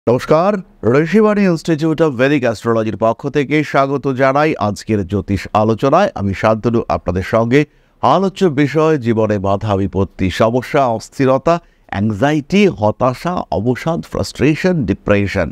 নমস্কার, Rishibani institute of Vedic অ্যাস্ট্রোলজির পক্ষ থেকে স্বাগত জানাই আজকের জ্যোতিষ আলোচনায়। আমি শান্তনু আপনাদের সঙ্গে। আলোচ্য বিষয় জীবনে বাধা বিপত্তি, সমস্যা, অস্থিরতা, অ্যাংজাইটি, হতাশা, অবসাদ, ফ্রাস্ট্রেশন, ডিপ্রেশন।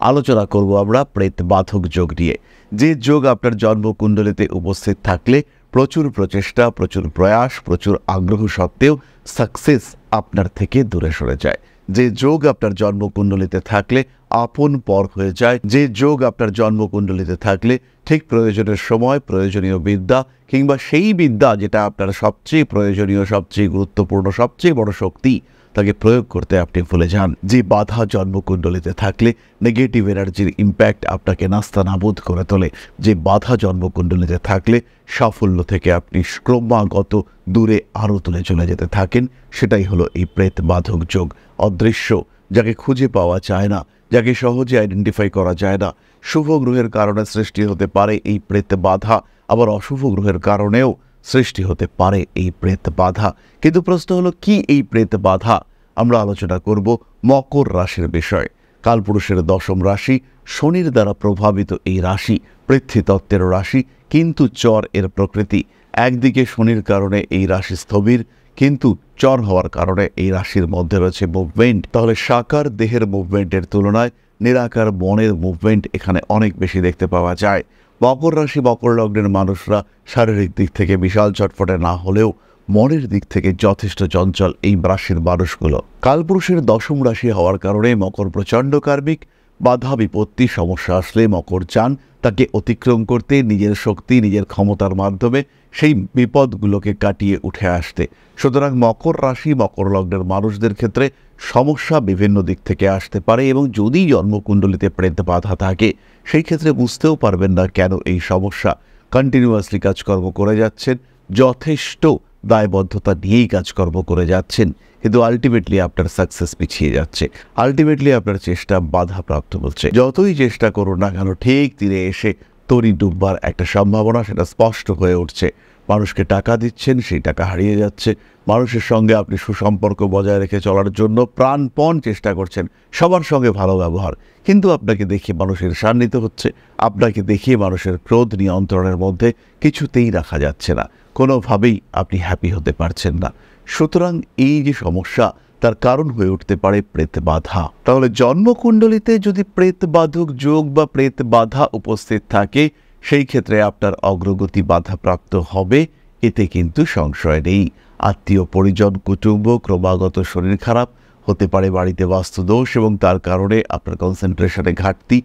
আলোচনা করব আমরা প্রেত বাধক যোগ নিয়ে। যে যোগ আপনার জন্মকুণ্ডলিতে উপস্থিত থাকলে প্রচুর প্রচেষ্টা, প্রচুর প্রয়াস, প্রচুর আগ্রহ সত্ত্বেও সাকসেস আপনার থেকে দূরে সরে যায়। যে যোগ আপনার জন্মকুণ্ডলিতে থাকলে আপন পর হয়ে যায়। যে যোগ আপনার জন্মকুণ্ডলিতে থাকলে ঠিক প্রয়োজনের সময় প্রয়োজনীয় বিদ্যা কিংবা সেই বিদ্যা যেটা আপনার সবচেয়ে প্রয়োজনীয়, সবচেয়ে গুরুত্বপূর্ণ, সবচেয়ে বড় শক্তি, তাকে প্রয়োগ করতে আপনি ভুলে যান। যে বাধা জন্মকুণ্ডলিতে থাকলে নেগেটিভ এনার্জির ইম্প্যাক্ট আপনাকে নাস্তানাবুদ করে তোলে। যে বাধা জন্মকুণ্ডলিতে থাকলে সাফল্য থেকে আপনি ক্রমাগত দূরে আরও তুলে চলে যেতে থাকেন, সেটাই হলো এই প্রেত বাধক যোগ। অদৃশ্য, যাকে খুঁজে পাওয়া যায় না, যাকে সহজে আইডেন্টিফাই করা যায় না। শুভ গ্রহের কারণে সৃষ্টি হতে পারে এই প্রেত বাধা, আবার অশুভ গ্রহের কারণেও সৃষ্টি হতে পারে এই প্রেত বাধা। কিন্তু প্রশ্ন হলো কি এই প্রেত বাধা? আমরা আলোচনা করব মকর রাশির বিষয়। কালপুরুষের দশম রাশি, শনির দ্বারা প্রভাবিত এই রাশি পৃথ্বীতত্ত্বের রাশি, কিন্তু চর এর প্রকৃতি। একদিকে শনির কারণে এই রাশি স্থবির, কিন্তু চর হওয়ার কারণে এই রাশির মধ্যে রয়েছে মুভমেন্ট। তাহলে সাকার দেহের মুভমেন্টের তুলনায় নিরাকার মনের মুভমেন্ট এখানে অনেক বেশি দেখতে পাওয়া যায়। মকর রাশি, মকর লগ্নের মানুষরা শারীরিক দিক থেকে বিশাল চটপটে না হলেও মনের দিক থেকে যথেষ্ট চঞ্চল এই রাশির মানুষগুলো। কালপুরুষের দশম রাশি হওয়ার কারণে মকর প্রচণ্ড কার্মিক। বাধা বিপত্তি, সমস্যা আসলে মকর চান তাকে অতিক্রম করতে, নিজের শক্তি, নিজের ক্ষমতার মাধ্যমে সেই বিপদগুলোকে কাটিয়ে উঠে আসতে। সুতরাং মকর রাশি, মকর লগ্নের মানুষদের ক্ষেত্রে সমস্যা বিভিন্ন দিক থেকে আসতে পারে, এবং যদি জন্মকুণ্ডলিতে প্রেত বাধা থাকে সেই ক্ষেত্রে বুঝতেও পারবেন না কেন এই সমস্যা। কন্টিনিউয়াসলি কাজকর্ম করে যাচ্ছেন, যথেষ্ট দায়বদ্ধতা নিয়েই কাজকর্ম করে যাচ্ছেন, কিন্তু আলটিমেটলি আপনার সাকসেস পিছিয়ে যাচ্ছে। আলটিমেটলি আপনার চেষ্টা বাধাপ্রাপ্ত হচ্ছে। যতই চেষ্টা করুন না কেন, ঠিক তীরে এসে তরি ডুববার একটা সম্ভাবনা সেটা স্পষ্ট হয়ে উঠছে। মানুষকে টাকা দিচ্ছেন, সেই টাকা হারিয়ে যাচ্ছে। মানুষের সঙ্গে আপনি সুসম্পর্ক বজায় রেখে চলার জন্য প্রাণপণ চেষ্টা করছেন, সবার সঙ্গে ভালো ব্যবহার, কিন্তু আপনাকে দেখে মানুষের ঈর্ষান্বিত হচ্ছে। আপনাকে দেখিয়ে মানুষের ক্রোধ নিয়ন্ত্রণের মধ্যে কিছুতেই রাখা যাচ্ছে না। কোনোভাবেই আপনি হ্যাপি হতে পারছেন না। সুতরাং এই যে সমস্যা, তার কারণ হয়ে উঠতে পারে প্রেত বাধা। তাহলে জন্মকুণ্ডলিতে যদি প্রেত বাধক যোগ বা প্রেত বাধা উপস্থিত থাকে, সেই ক্ষেত্রে আপনার অগ্রগতি বাধাপ্রাপ্ত হবে, এতে কিন্তু সংশয় নেই। আত্মীয় পরিজন, কুটুম্ব, ক্রমাগত শরীর খারাপ হতে পারে, বাড়িতে বাস্তুদোষ এবং তার কারণে আপনার কনসেন্ট্রেশনে ঘাটতি,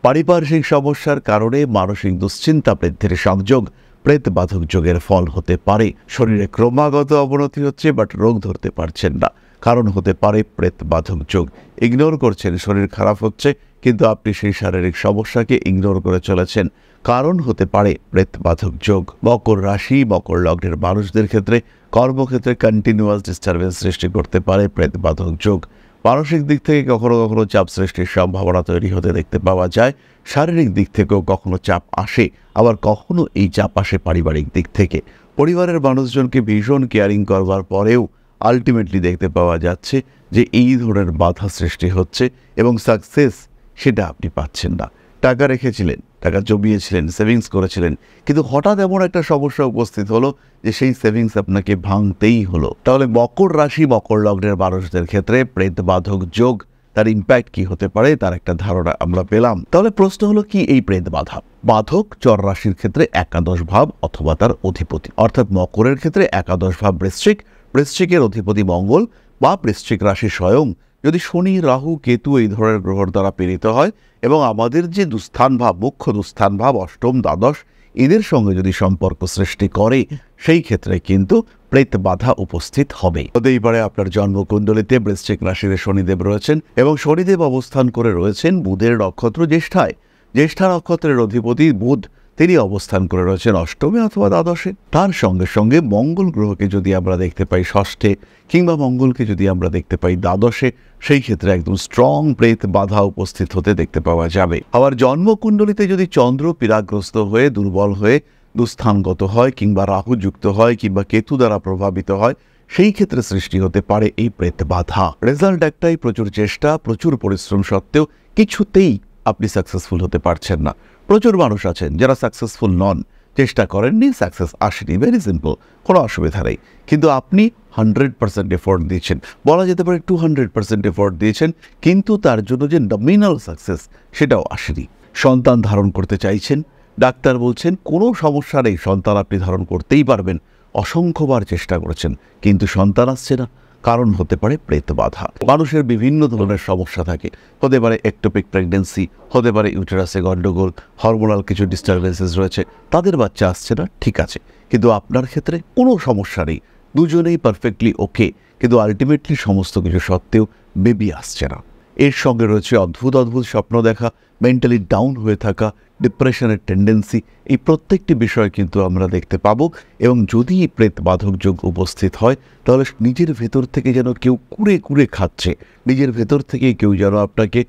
পারিপার্শ্বিক সমস্যার কারণে মানসিক দুশ্চিন্তা বৃদ্ধির সংযোগ প্রেত বাধক যোগের ফল হতে পারে। শরীরে ক্রমাগত অবনতি হচ্ছে, বাট রোগ ধরতে পারছেন না, কারণ হতে পারে প্রেত বাধক যোগ। ইগনোর করছেন, শরীর খারাপ হচ্ছে, কিন্তু আপনি সেই শারীরিক সমস্যাকে ইগনোর করে চলেছেন, কারণ হতে পারে প্রেত বাধক যোগ। মকর রাশি, মকর লগ্নের মানুষদের ক্ষেত্রে কর্মক্ষেত্রে কন্টিনিউয়াস ডিস্টারবেন্স সৃষ্টি করতে পারে প্রেত বাধক যোগ। মানসিক দিক থেকে কখনো কখনো চাপ সৃষ্টির সম্ভাবনা তৈরি হতে দেখতে পাওয়া যায়। শারীরিক দিক থেকেও কখনো চাপ আসে, আবার কখনো এই চাপ আসে পারিবারিক দিক থেকে। পরিবারের মানুষজনকে ভীষণ কেয়ারিং করবার পরেও আলটিমেটলি দেখতে পাওয়া যাচ্ছে যে এই ধরনের বাধা সৃষ্টি হচ্ছে এবং সাকসেস সেটা আপনি পাচ্ছেন না। টাকা রেখেছিলেন, টাকা জমিয়েছিলেন, সেভিংস করেছিলেন, কিন্তু হঠাৎ এমন একটা সমস্যা উপস্থিত হলো যে সেই সেভিংস আপনাকে ভাঙতেই হলো। তাহলে মকর রাশি, মকর লগ্নের মানুষদের ক্ষেত্রে প্রেত বাধক যোগ, তার ইম্প্যাক্ট কি হতে পারে তার একটা ধারণা আমরা পেলাম। তাহলে প্রশ্ন হলো কি এই প্রেত বাধা? বাধক চর রাশির ক্ষেত্রে একাদশ ভাব অথবা তার অধিপতি, অর্থাৎ মকরের ক্ষেত্রে একাদশ ভাব বৃশ্চিক, বৃশ্চিকের অধিপতি মঙ্গল বা বৃশ্চিক রাশি স্বয়ং যদি শনি, রাহু, কেতু এই ধরনের গ্রহর দ্বারা পীড়িত হয়, এবং আমাদের যে দুস্থান ভাব, মুখ্য দুস্থান ভাব অষ্টম, দ্বাদশ, এদের সঙ্গে যদি সম্পর্ক সৃষ্টি করে, সেই ক্ষেত্রে কিন্তু প্রেত বাধা উপস্থিত হবে। হতেই পারে আপনার জন্মকুণ্ডলিতে বৃশ্চিক রাশির শনিদেব রয়েছেন, এবং শনিদেব অবস্থান করে রয়েছেন বুধের নক্ষত্র জ্যেষ্ঠায়। জ্যেষ্ঠা নক্ষত্রের অধিপতি বুধ, তিনি অবস্থান করে রয়েছেন অষ্টমে অথবা দ্বাদশে। তার সঙ্গে সঙ্গে মঙ্গল গ্রহকে যদি আমরা দেখতে পাই ষষ্ঠে, কিংবা মঙ্গলকে যদি আমরা দেখতে পাই দ্বাদশে, সেই ক্ষেত্রে একদম স্ট্রং প্রেত বাধা উপস্থিত হতে দেখতে পাওয়া যাবে। আবার জন্মকুণ্ডলিতে যদি চন্দ্র পীড়াগ্রস্ত হয়ে, দুর্বল হয়ে দুস্থানগত হয়, কিংবা রাহু যুক্ত হয়, কিংবা কেতু দ্বারা প্রভাবিত হয়, সেই ক্ষেত্রে সৃষ্টি হতে পারে এই প্রেত বাধা। রেজাল্ট একটাই, প্রচুর চেষ্টা, প্রচুর পরিশ্রম সত্ত্বেও কিছুতেই আপনি সাকসেসফুল হতে পারছেন না। প্রচুর মানুষ আছেন যারা সাকসেসফুল নন, চেষ্টা করেননি, সাকসেস আসেনি, ভেরি সিম্পল, কোনো অসুবিধা নেই। কিন্তু আপনি 100% এফোর্ট দিয়েছেন, বলা যেতে পারে 200% এফোর্ট দিয়েছেন, কিন্তু তার জন্য যে নমিনাল সাকসেস সেটাও আসেনি। সন্তান ধারণ করতে চাইছেন, ডাক্তার বলছেন কোনো সমস্যা নেই, সন্তান আপনি ধারণ করতেই পারবেন, অসংখ্যবার চেষ্টা করেছেন কিন্তু সন্তান আসছে না। কারণ হতে পারে প্রেত বাধা। মানুষের বিভিন্ন ধরনের সমস্যা থাকে, হতে পারে একটোপিক প্রেগনেন্সি, হতে পারে ইউটেরাসে গন্ডগোল, হরমোনাল কিছু ডিস্টারবেন্সেস রয়েছে, তাদের বাচ্চা আসছে না, ঠিক আছে, কিন্তু আপনার ক্ষেত্রে কোনো সমস্যা নেই, দুজনেই পারফেক্টলি ওকে, কিন্তু আলটিমেটলি সমস্ত কিছু সত্ত্বেও বেবি আসছে না। এর সঙ্গে রয়েছে অদ্ভুত অদ্ভুত স্বপ্ন দেখা, মেন্টালি ডাউন হয়ে থাকা, ডিপ্রেশনের টেন্ডেন্সি, এই প্রত্যেকটি বিষয় কিন্তু আমরা দেখতে পাবো। এবং যদি প্রেত বাধক যোগ উপস্থিত হয় তাহলে নিজের ভেতর থেকে যেন কেউ কুড়ে কুড়ে খাচ্ছে, নিজের ভেতর থেকে কেউ যেন আপনাকে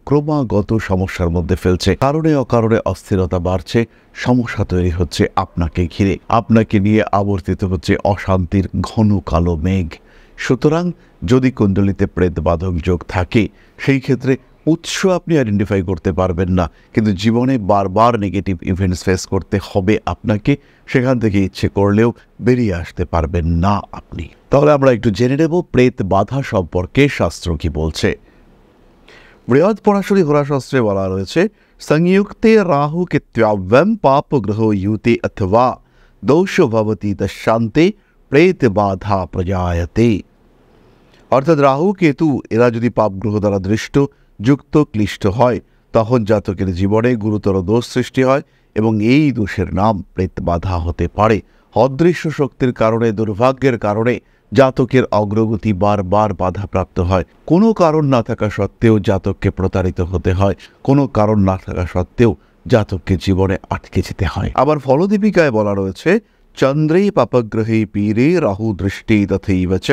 ক্রমাগত সমস্যার মধ্যে ফেলছে, কারণে অকারণে অস্থিরতা বাড়ছে, সমস্যা তৈরি হচ্ছে আপনাকে ঘিরে, আপনাকে নিয়ে আবর্তিত হচ্ছে অশান্তির ঘন কালো মেঘ। সুতরাং যদি কুণ্ডলিতে প্রেত বাধক যোগ থাকে সেই ক্ষেত্রে উৎস আপনি আইডেন্টিফাই করতে পারবেন না, কিন্তু জীবনে বারবার নেগেটিভ ইভেন্টস ফেস করতে হবে আপনাকে, সেখান থেকে ইচ্ছে করলেও বেরিয়ে আসতে পারবেন না আপনি। তাহলে আমরা একটু জেনে নেব প্রেত বাধা সম্পর্কে শাস্ত্র কি বলছে। বৃহৎ পরাশরী হোরাশাস্ত্রে বলা রয়েছে, সংযুক্তে রাহু কেত্যাব্যম পাপ গ্রহ ইউতে অথবা দোষ ভবতি তশান্তে প্রেত বাধা প্রজায়তে। অর্থাৎ রাহু কেতু এরা যদি পাপ গ্রহ দ্বারা দৃষ্ট, যুক্ত, ক্লিষ্ট হয় তখন জাতকের জীবনে গুরুতর দোষ সৃষ্টি হয় এবং এই দোষের নাম প্রেত বাধা হতে পারে। অদৃশ্য শক্তির কারণে, দুর্ভাগ্যের কারণে জাতকের অগ্রগতি বারবার বাধাপ্রাপ্ত হয়, কোনো কারণ না থাকা সত্ত্বেও জাতককে প্রতারিত হতে হয়, কোনো কারণ না থাকা সত্ত্বেও জাতককে জীবনে আটকে যেতে হয়। আবার ফলদীপিকায় বলা রয়েছে, চন্দ্রে পাপগ্রহে পীরে রাহু দৃষ্টি তথৈব চ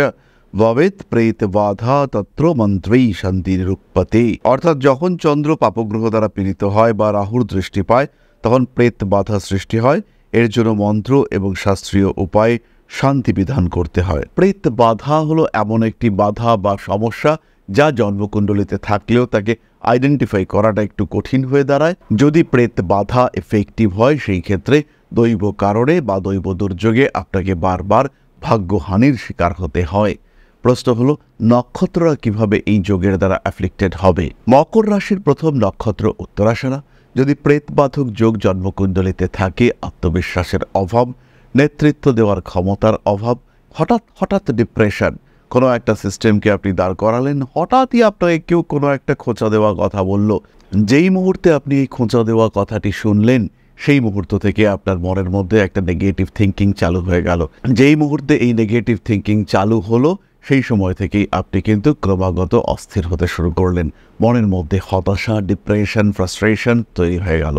ভবেৎ প্রেত বাধা তত্র মন্ত্রেই শান্তি নিরুপতে। অর্থাৎ যখন চন্দ্র পাপগ্রহ দ্বারা পীড়িত হয় বা রাহুর দৃষ্টি পায় তখন প্রেত বাধা সৃষ্টি হয়, এর জন্য মন্ত্র এবং শাস্ত্রীয় উপায়ে শান্তি বিধান করতে হয়। প্রেত বাধা হলো এমন একটি বাধা বা সমস্যা যা জন্মকুণ্ডলিতে থাকলেও তাকে আইডেন্টিফাই করাটা একটু কঠিন হয়ে দাঁড়ায়। যদি প্রেত বাধা এফেক্টিভ হয় সেই ক্ষেত্রে দৈব কারণে বা দৈব দুর্যোগে আপনাকে বারবার ভাগ্যহানির শিকার হতে হয়। প্রশ্ন হলো, নক্ষত্ররা কিভাবে এই যোগের দ্বারা অ্যাফ্লিক্টেড হবে? মকর রাশির প্রথম নক্ষত্র উত্তরাষাঢ়া। যদি প্রেতবাধক যোগ জন্মকুণ্ডলিতে থাকে, আত্মবিশ্বাসের অভাব, নেতৃত্ব দেওয়ার ক্ষমতার অভাব, হঠাৎ ডিপ্রেশন, কোনো একটা সিস্টেমকে আপনি দাঁড় করালেন, হঠাৎই আপনাকে কেউ কোনো একটা খোঁচা দেওয়া কথা বলল, যেই মুহূর্তে আপনি এই খোঁচা দেওয়া কথাটি শুনলেন সেই মুহূর্ত থেকে আপনার মনের মধ্যে একটা নেগেটিভ থিঙ্কিং চালু হয়ে গেল। যেই মুহূর্তে এই নেগেটিভ থিঙ্কিং চালু হলো সেই সময় থেকেই আপনি কিন্তু ক্রমাগত অস্থির হতে শুরু করলেন, মনের মধ্যে হতাশা, ডিপ্রেশন, ফ্রাস্ট্রেশন তৈরি হয়ে গেল।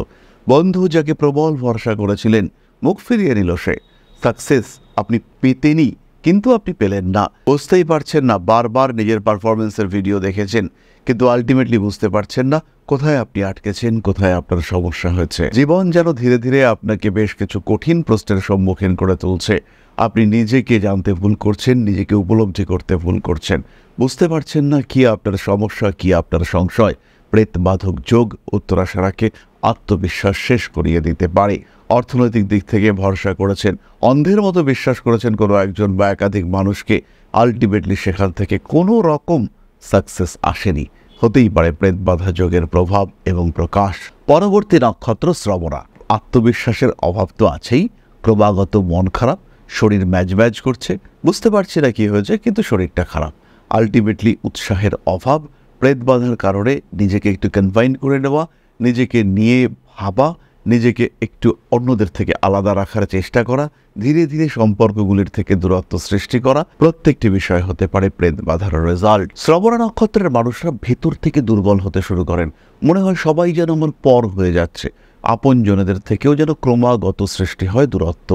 বন্ধু যাকে প্রবল ভরসা করেছিলেন মুখ ফিরিয়ে নিল সে। সাকসেস আপনি পেতেনই কিন্তু আপনি পেলেন না, বুঝতেই পারছেন না, বারবার নিজের পারফরমেন্সের ভিডিও দেখেছেন কিন্তু আলটিমেটলি বুঝতে পারছেন না কোথায় আপনি আটকেছেন, কোথায় আপনার সমস্যা হয়েছে। জীবন যেন ধীরে ধীরে আপনাকে বেশ কিছু কঠিন প্রশ্নের সম্মুখীন করে তুলছে। আপনি নিজেকে জানতে ভুল করছেন, নিজেকে উপলব্ধি করতে ভুল করছেন, বুঝতে পারছেন না কি আপনার সমস্যা, কি আপনার সংশয়। প্রেত বাধক যোগ উত্তরাষাঢ়াকে আত্মবিশ্বাস শেষ করিয়ে দিতে পারে। অর্থনৈতিক দিক থেকে ভরসা করেছেন, অন্ধের মতো বিশ্বাস করেছেন কোনো একজন বা একাধিক মানুষকে, আলটিমেটলি সেখান থেকে কোনো রকম সাকসেস আসেনি। হতেই পারে প্রেত বাধা যোগের প্রভাব এবং প্রকাশ। পরবর্তী নক্ষত্র শ্রবণা। আত্মবিশ্বাসের অভাব তো আছেই, ক্রমাগত মন খারাপ, শরীর ম্যাজ করছে, বুঝতে পারছি না কি হয়েছে কিন্তু শরীরটা খারাপ। আলটিমেটলি উৎসাহের অভাব, প্রেত বাধার কারণে নিজেকে একটু কনফাইন করে নেওয়া, নিজেকে নিয়ে ভাবা, নিজেকে একটু অন্যদের থেকে আলাদা রাখার চেষ্টা করা, ধীরে ধীরে সম্পর্কগুলির থেকে দূরত্ব সৃষ্টি করা, প্রত্যেকটি বিষয় হতে পারে প্রেত বাধার রেজাল্ট। শ্রবণা নক্ষত্রের মানুষরা ভেতর থেকে দুর্বল হতে শুরু করেন, মনে হয় সবাই যেন আমার পর হয়ে যাচ্ছে, আপনজনেদের থেকেও যেন ক্রমাগত সৃষ্টি হয় দূরত্ব।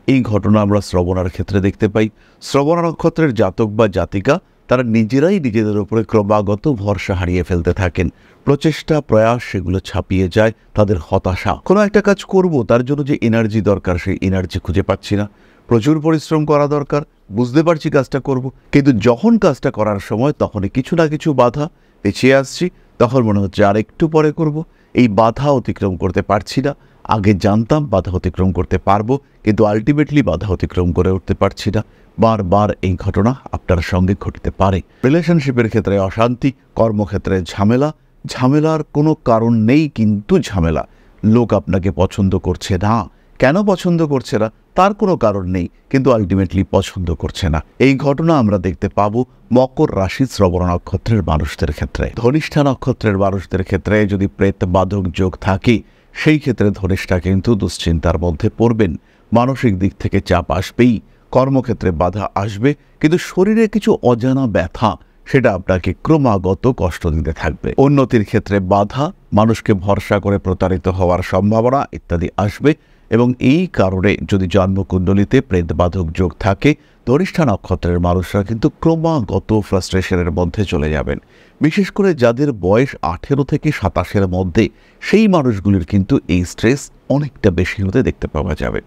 এই ঘটনা আমরা শ্রবণার ক্ষেত্রে দেখতে পাই। শ্রবণা নক্ষত্রের জাতক বা জাতিকা তারা নিজেরাই নিজেদের উপরে ক্রমাগত ভরসা হারিয়ে ফেলতে থাকেন, প্রচেষ্টা প্রয়াস সেগুলো ছাপিয়ে যায় তাদের হতাশা। কোনো একটা কাজ করব তার জন্য যে এনার্জি দরকার সেই এনার্জি খুঁজে পাচ্ছি না, প্রচুর পরিশ্রম করা দরকার, বুঝতে পারছি কাজটা করব, কিন্তু যখন কাজটা করার সময় তখনই কিছু না কিছু বাধা, পিছিয়ে আসছি, তখন মনে হচ্ছে আর একটু পরে করব। এই বাধা অতিক্রম করতে পারছি না। আগে জানতাম বাধা অতিক্রম করতে পারবো, কিন্তু আলটিমেটলি বাধা অতিক্রম করে উঠতে পারছি না। বারবার এই ঘটনা আপনার সঙ্গে ঘটতে পারে। রিলেশনশিপের ক্ষেত্রে অশান্তি, কর্মক্ষেত্রে ঝামেলা, ঝামেলার কোনো কারণ নেই কিন্তু ঝামেলা। লোক আপনাকে পছন্দ করছে না। কেন পছন্দ করছে না তার কোনো কারণ নেই, কিন্তু আলটিমেটলি পছন্দ করছে না। এই ঘটনা আমরা দেখতে পাবো মকর রাশি শ্রবণ নক্ষত্রের মানুষদের ক্ষেত্রে। ধনিষ্ঠা নক্ষত্রের মানুষদের ক্ষেত্রে যদি প্রেত বাধক যোগ থাকে, সেই ক্ষেত্রে ধনিষ্ঠা কিন্তু দুশ্চিন্তার মধ্যে পড়বেন। মানসিক দিক থেকে চাপ আসবেই, কর্মক্ষেত্রে বাধা আসবে, কিন্তু শরীরে কিছু অজানা ব্যথা সেটা আপনাকে ক্রমাগত কষ্ট দিতে থাকবে। উন্নতির ক্ষেত্রে বাধা, মানুষকে ভরসা করে প্রতারিত হওয়ার সম্ভাবনা ইত্যাদি আসবে। এবং এই কারণে যদি জন্মকুণ্ডলিতে প্রেতবাধক যোগ থাকে, ধনিষ্ঠা নক্ষত্রের মানুষরা কিন্তু ক্রমাগত ফ্রাস্ট্রেশনের মধ্যে চলে যাবেন। বিশেষ করে যাদের বয়স 18 থেকে 27-এর মধ্যে, সেই মানুষগুলির কিন্তু এই স্ট্রেস অনেকটা বেশি হতে দেখতে পাওয়া যাবে।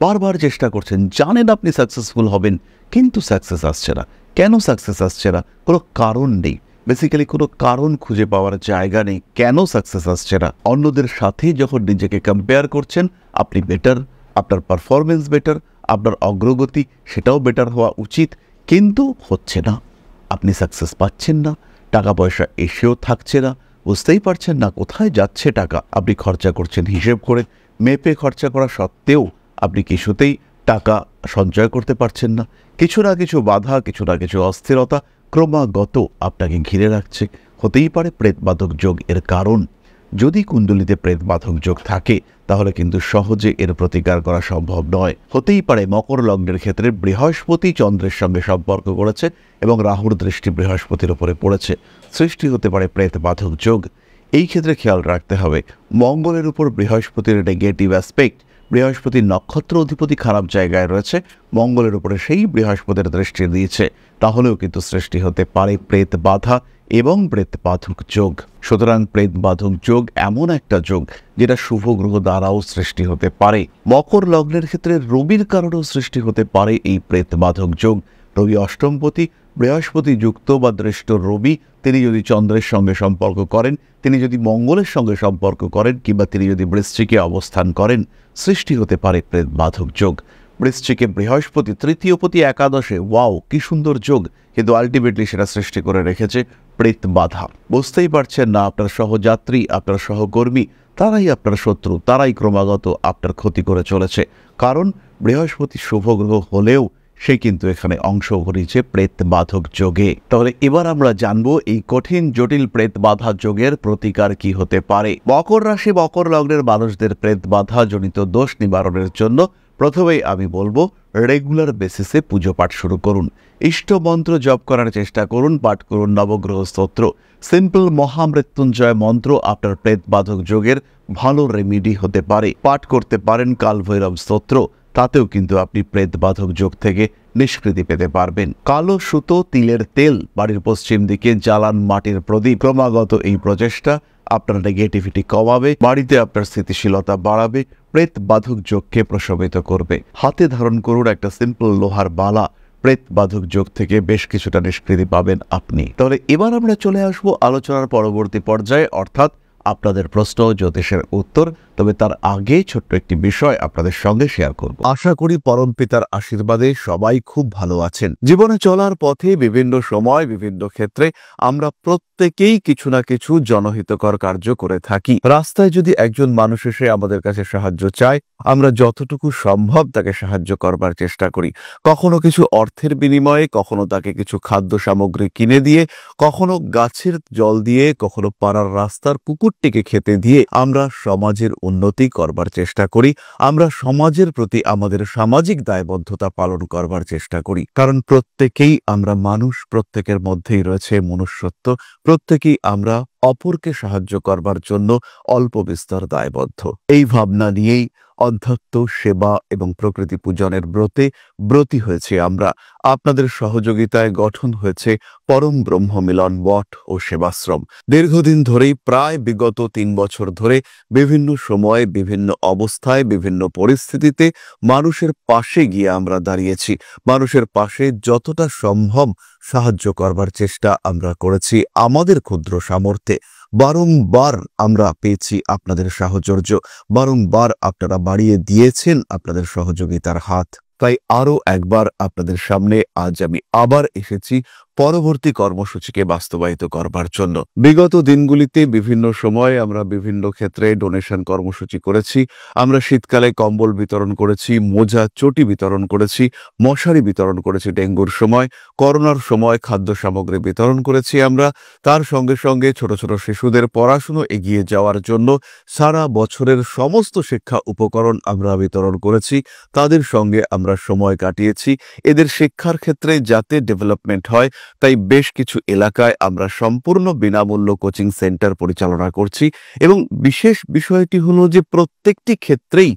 বারবার চেষ্টা করছেন, জানেন আপনি সাকসেসফুল হবেন, কিন্তু সাকসেস আসছে না। কেন সাকসেস আসছে না? কোনো কারণ নেই। বেসিক্যালি কোনো কারণ খুঁজে পাওয়ার জায়গা নেই কেন সাকসেস আসছে না। অন্যদের সাথে যখন নিজেকে কম্পেয়ার করছেন, আপনি বেটার, আপনার পারফরমেন্স বেটার, আপনার অগ্রগতি সেটাও বেটার হওয়া উচিত, কিন্তু হচ্ছে না। আপনি সাকসেস পাচ্ছেন না, টাকা পয়সা এসেও থাকছে না, বুঝতেই পারছেন না কোথায় যাচ্ছে টাকা। আপনি খরচা করছেন হিসেব করে, মেপে খরচা করা সত্ত্বেও আপনি কিছুতেই টাকা সঞ্চয় করতে পারছেন না। কিছু না কিছু বাধা, কিছু না কিছু অস্থিরতা ক্রমাগত আপনাকে ঘিরে রাখছে। হতেই পারে প্রেতবাধক যোগ এর কারণ। যদি কুণ্ডলিতে প্রেতবাধক যোগ থাকে, তাহলে কিন্তু সহজে এর প্রতিকার করা সম্ভব নয়। হতেই পারে মকর লগ্নের ক্ষেত্রে বৃহস্পতি চন্দ্রের সঙ্গে সম্পর্ক করেছে এবং রাহুর দৃষ্টি বৃহস্পতির উপরে পড়েছে, সৃষ্টি হতে পারে প্রেতবাধক যোগ। এই ক্ষেত্রে খেয়াল রাখতে হবে, মঙ্গলের উপর বৃহস্পতির নেগেটিভ অ্যাসপেক্ট, বৃহস্পতির নক্ষত্র অধিপতি খারাপ জায়গায় রয়েছে, মঙ্গলের উপরে সেই বৃহস্পতির দৃষ্টি দিয়েছে, তাহলেও কিন্তু সৃষ্টি হতে পারে প্রেত বাধা এবং প্রেতবাধক যোগ। সুতরাং প্রেতবাধক যোগ এমন একটা যোগ যেটা শুভ গ্রহ দ্বারাও সৃষ্টি হতে পারে। মকর লগ্নের ক্ষেত্রে রবির কারণেও সৃষ্টি হতে পারে এই প্রেতবাধক যোগ। রবি অষ্টমপতি, বৃহস্পতি যুক্ত বা দৃষ্ট রবি, তিনি যদি চন্দ্রের সঙ্গে সম্পর্ক করেন, তিনি যদি মঙ্গলের সঙ্গে সম্পর্ক করেন, কিংবা তিনি যদি বৃশ্চিকে অবস্থান করেন, সৃষ্টি হতে পারে প্রেতবাধক যোগ। বৃশ্চিকে বৃহস্পতি তৃতীয়পতি একাদশে, ওয়াও কি সুন্দর যোগ, কিন্তু আলটিমেটলি সেটা সৃষ্টি করে রেখেছে প্রেত বাধা। বুঝতেই পারছেন না, আপনার সহযাত্রী, আপনার সহকর্মী, তারাই আপনার শত্রু, তারাই ক্রমাগত আপনার ক্ষতি করে চলেছে। কারণ বৃহস্পতি শুভ গ্রহ হলেও সে কিন্তু এখানে অংশ ঘটিয়েছে প্রেতবাধক যোগে। তাহলে এবার আমরা জানবো এই কঠিন জটিল প্রেতবাধা যোগের প্রতিকার কি হতে পারে। মকর রাশি মকর লগ্নের মানুষদের প্রেতবাধা জনিত দোষ নিবারণের জন্য প্রথমেই আমি বলবো, রেগুলার বেসিসে পুজো পাঠ শুরু করুন। ইষ্ট মন্ত্র জপ করার চেষ্টা করুন, পাঠ করুন নবগ্রহ স্তোত্র। সিম্পল মহামৃত্যুঞ্জয় মন্ত্র আপনার প্রেতবাধক যোগের ভালো রেমিডি হতে পারে। পাঠ করতে পারেন কালভৈরব স্তোত্র, তাতেও কিন্তু আপনি প্রেতবাধক যোগ থেকে নিষ্কৃতি পেতে পারবেন। কালো সুতো, তিলের তেল, বাড়ির পশ্চিম দিকে জ্বালান মাটির প্রদীপ। ক্রমাগত এই প্রচেষ্টা আপনার নেগেটিভিটি কমাবে, বাড়িতে আপনার স্থিতিশীলতা বাড়াবে, প্রেতবাধক যোগকে প্রশমিত করবে। হাতে ধারণ করুন একটা সিম্পল লোহার বালা, প্রেতবাধক যোগ থেকে বেশ কিছুটা নিষ্কৃতি পাবেন আপনি। তাহলে এবার আমরা চলে আসবো আলোচনার পরবর্তী পর্যায়ে, অর্থাৎ আপনাদের প্রশ্ন জ্যোতিষের উত্তর। তবে তার আগে ছোট্ট একটি বিষয় আপনাদের সঙ্গে শেয়ার করব। আশা করি পরম পিতার আশীর্বাদে সবাই খুব ভালো আছেন। জীবনে চলার পথে বিভিন্ন সময় বিভিন্ন ক্ষেত্রে আমরা প্রত্যেকেই কিছু না কিছু জনহিতকর কার্য করে থাকি। রাস্তায় যদি একজন মানুষ এসে আমাদের কাছে সাহায্য চায়, আমরা যতটুকু সম্ভব তাকে সাহায্য করবার চেষ্টা করি। কখনো কিছু অর্থের বিনিময়ে, কখনো তাকে কিছু খাদ্য সামগ্রী কিনে দিয়ে, কখনো গাছের জল দিয়ে, কখনো পাড়ার রাস্তার কুকুরটিকে খেতে দিয়ে আমরা সমাজের উন্নতি করবার চেষ্টা করি। আমরা সমাজের প্রতি আমাদের সামাজিক দায়বদ্ধতা পালন করবার চেষ্টা করি। কারণ প্রত্যেকেই আমরা মানুষ, প্রত্যেকের মধ্যেই রয়েছে মনুষ্যত্ব, প্রত্যেকেই আমরা অপরকে সাহায্য করবার জন্য অল্প বিস্তর দায়বদ্ধ। এই ভাবনা নিয়েই অধ্যাত্ম সেবা এবং প্রকৃতি পূজনের ব্রতে ব্রতী হয়েছি আমরা। আপনাদের সহযোগিতায় গঠন হয়েছে পরম ব্রহ্ম মিলন মঠ ও সেবাশ্রম। দীর্ঘদিন ধরেই, প্রায় বিগত 3 বছর ধরে বিভিন্ন সময়ে, বিভিন্ন অবস্থায়, বিভিন্ন পরিস্থিতিতে মানুষের পাশে গিয়ে আমরা দাঁড়িয়েছি। মানুষের পাশে যতটা সম্ভব সাহায্য করবার চেষ্টা আমরা করেছি আমাদের ক্ষুদ্র সামর্থ্যে। বারংবার আমরা পেয়েছি আপনাদের সাহচর্য, বারংবার আপনারা বাড়িয়ে দিয়েছেন আপনাদের সহযোগিতার হাত। তাই আরও একবার আপনাদের সামনে আজ আমি আবার এসেছি পরবর্তী কর্মসূচিকে বাস্তবায়িত করবার জন্য। বিগত দিনগুলিতে বিভিন্ন সময়ে আমরা বিভিন্ন ক্ষেত্রে ডোনেশন কর্মসূচি করেছি। আমরা শীতকালে কম্বল বিতরণ করেছি, মোজা চটি বিতরণ করেছি, মশারি বিতরণ করেছি ডেঙ্গুর সময়, করোনার সময় খাদ্য সামগ্রী বিতরণ করেছি আমরা। তার সঙ্গে সঙ্গে ছোট ছোট শিশুদের পড়াশুনো এগিয়ে যাওয়ার জন্য সারা বছরের সমস্ত শিক্ষা উপকরণ আমরা বিতরণ করেছি। তাদের সঙ্গে আমরা সময় কাটিয়েছি। এদের শিক্ষার ক্ষেত্রে যাতে ডেভেলপমেন্ট হয়, তাই বেশ কিছু এলাকায় আমরা সম্পূর্ণ বিনামূল্য কোচিং সেন্টার পরিচালনা করছি। এবং বিশেষ বিষয়টি হলো যে প্রত্যেকটি ক্ষেত্রেই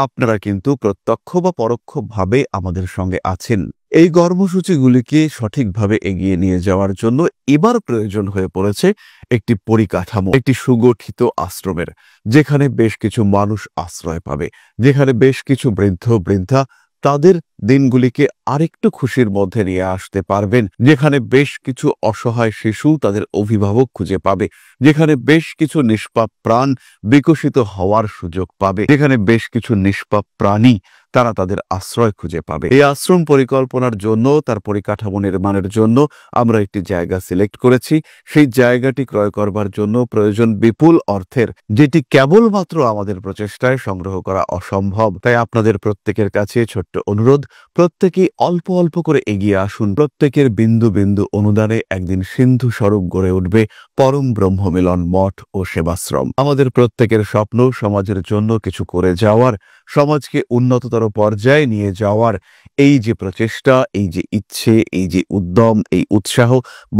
আপনারা কিন্তু প্রত্যক্ষ বা পরোক্ষভাবে আমাদের সঙ্গে আছেন। এই কর্মসূচিগুলিকে সঠিকভাবে এগিয়ে নিয়ে যাওয়ার জন্য এবার প্রয়োজন হয়ে পড়েছে একটি পরিকাঠামো, একটি সুগঠিত আশ্রমের, যেখানে বেশ কিছু মানুষ আশ্রয় পাবে, যেখানে বেশ কিছু বৃদ্ধ বৃদ্ধা তাদের দিনগুলিকে আরেকটু খুশির মধ্যে নিয়ে আসতে পারবেন, যেখানে বেশ কিছু অসহায় শিশু তাদের অভিভাবক খুঁজে পাবে, যেখানে বেশ কিছু নিষ্পাপ প্রাণ বিকশিত হওয়ার সুযোগ পাবে, যেখানে বেশ কিছু নিষ্পাপ প্রাণী তারা তাদের আশ্রয় খুঁজে পাবে। এই আশ্রম পরিকল্পনার জন্য, তার পরিকাঠামো নির্মাণের জন্য আমরা একটি জায়গা সিলেক্ট করেছি। সেই জায়গাটি ক্রয় করবার জন্য প্রয়োজন বিপুল অর্থের, যেটি কেবলমাত্র আমাদের প্রচেষ্টায় সংগ্রহ করা অসম্ভব। তাই আপনাদের প্রত্যেকের কাছে ছোট্ট অনুরোধ, প্রত্যেকেই অল্প অল্প করে এগিয়ে আসুন। প্রত্যেকের বিন্দু বিন্দু অনুদানে একদিন সিন্ধু স্বরূপ গড়ে উঠবে পরম ব্রহ্ম মিলন মঠ ও সেবাশ্রম। আমাদের প্রত্যেকের স্বপ্ন সমাজের জন্য কিছু করে যাওয়ার, সমাজকে উন্নততর পর্যায়ে নিয়ে যাওয়ার এই যে প্রচেষ্টা, এই যে ইচ্ছে, এই যে উদ্যম, এই উৎসাহ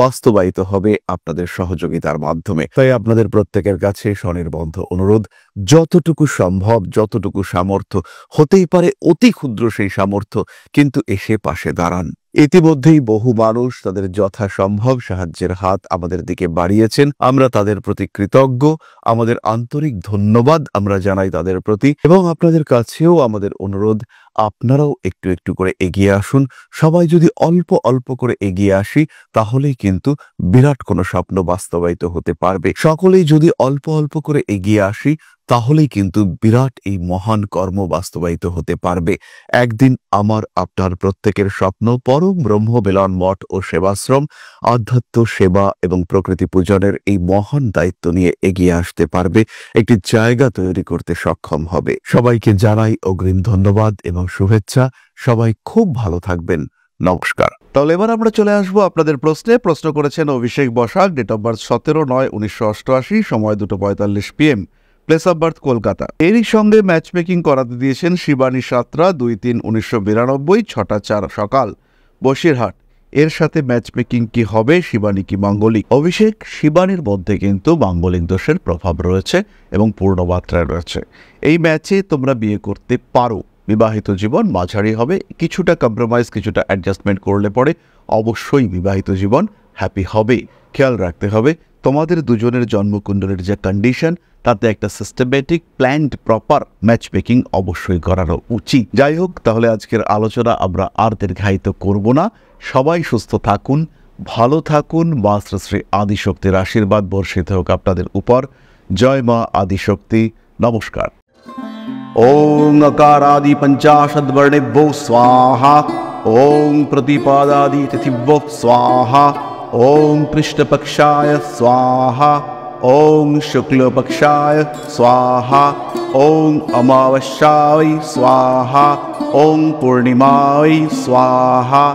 বাস্তবায়িত হবে আপনাদের সহযোগিতার মাধ্যমে। তাই আপনাদের প্রত্যেকের কাছে স্বনির্বন্ধ অনুরোধ, যতটুকু সম্ভব, যতটুকু সামর্থ্য, হতেই পারে অতি ক্ষুদ্র সেই সামর্থ্য, কিন্তু এসে পাশে দাঁড়ান। ইতিমধ্যেই বহু মানুষ তাদের যথাসম্ভব সাহায্যের হাত আমাদের দিকে বাড়িয়েছেন। আমরা তাদের প্রতি কৃতজ্ঞ, আমাদের আন্তরিক ধন্যবাদ আমরা জানাই তাদের প্রতি। এবং আপনাদের কাছেও আমাদের অনুরোধ, আপনারাও একটু একটু করে এগিয়ে আসুন। সবাই যদি অল্প অল্প করে এগিয়ে আসি, তাহলেই কিন্তু বিরাট কোনো স্বপ্ন বাস্তবায়িত হতে পারবে। সকলেই যদি অল্প অল্প করে এগিয়ে আসি, তাহলেই কিন্তু বিরাট এই মহান কর্ম বাস্তবায়িত হতে পারবে। একদিন আমার আপনার প্রত্যেকের স্বপ্ন পরম ব্রহ্ম মিলন মঠ ও সেবাশ্রম আধ্যাত্ম সেবা এবং প্রকৃতি পূজনের এই মহান দায়িত্ব নিয়ে এগিয়ে আসতে পারবে, একটি জায়গা তৈরি করতে সক্ষম হবে। সবাইকে জানাই অগ্রিম ধন্যবাদ এবং শুভেচ্ছা। সবাই খুব ভালো থাকবেন। নমস্কার। তাহলে এবার আমরা চলে আসবো আপনাদের প্রশ্নে। প্রশ্ন করেছেন অভিষেক বসাক, ডেট অফ বার্থ 17/9/1988, সময় 2:45 PM, place of birth Kolkata. এরই সঙ্গে ম্যাচ মেকিং করাতে দিয়েছেন শিবানী সাঁতরা, 2/3/1992, 6:04 সকাল, বসিরহাট। এর সাথে ম্যাচ মেকিং কি হবে, শিবানী কি মাঙ্গলিক? অভিষেক, শিবানীর মধ্যে কিন্তু মাঙ্গলিক দোষের প্রভাব রয়েছে এবং পূর্ণ মাত্রায় রয়েছে। এই ম্যাচে তোমরা বিয়ে করতে পারো। বিবাহিত জীবন মাঝারি হবে, কিছুটা কম্প্রোমাইজ, কিছুটা অ্যাডজাস্টমেন্ট করলে পরে অবশ্যই বিবাহিত জীবন হ্যাপি হবে। খেয়াল রাখতে হবে তোমাদের দুজনের জন্মকুণ্ডলের যে কন্ডিশন, তাতে একটা systematic planned proper match making অবশ্যই করানো উচিত। যাই হোক, তাহলে আজকের আলোচনা আমরা আর দীর্ঘায়িত করব না। সবাই সুস্থ থাকুন, ভালো থাকুন। মা শ্রী আদিশক্তির আশীর্বাদ বর্ষিত হোক আপনাদের উপর। জয় মা আদিশক্তি। নমস্কার। ओम अकारादि पंचाशद्वर्णेभ्यो स्वाहा। ओम प्रतिपादादि तिथिभ्यो स्वाहा। ओम कृष्णपक्षाय स्वाहा। ओम शुक्लपक्षाय स्वाहा। ओम अमावस्याय स्वाहा। ओम पूर्णिमाय स्वाहा।